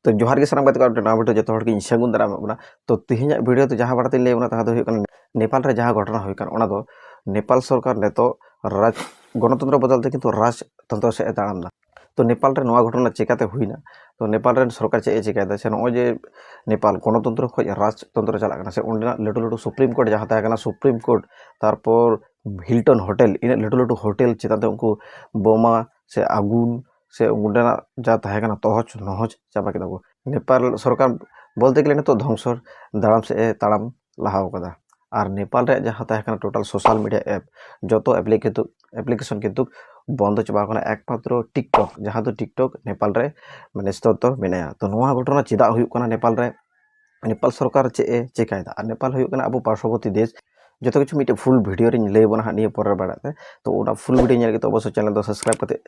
तो जोहार के सानाम गाते ना वीडियो जो हर सागुन दाराम बना तो तेहना वीडियो तो जहाँ बारे लैबना तहाँ नेपाल रे जहाँ घटना हुई नेपाल सरकार नेतो राज गणतंत्र बदलते किंतु राजतंत्र से दाड़ामदा तो नेपाल रे नवा घटना चिकाते हुईना तो नेपाल रे सरकार चे चिकायदा से नॉय जे नेपाल गणतंत्र खज राजतंत्र चलाना से उन्ना लटू लटू सुप्रीम कोर्ट जहाँ तहना सुप्रीम कोर्ट तारपर हिल्टन होटेल इन लटू लटू होटेल चिताते उनको बोमा से आगुन से उन्ना जा तहना तहज नहज चाबा केदा को नेपाल सरकार बोलते गले तो ध्वंसर दाड़ाम से ताड़ाम लहाव कदा और नेपाल रे जहाँ तहना टोटल सोशल मीडिया एप जो एप्लीकेशन किंतु बंद चाबा एकमात्र टिकटक जहाँ तो टिकटक नेपाल रे माने स्थित मेनाया तो नवा घटना चेदा हुयुकना नेपाल रे नेपाल सरकार चे चिकायदा और नेपाल हुयुकना अब पार्श्ववर्ती देश जो किछु मिटे फुल वीडियो रे लैबना निये पर बाड़ाते तो फुल वीडियो तो अवश्य चैनल दो सब्सक्राइब करते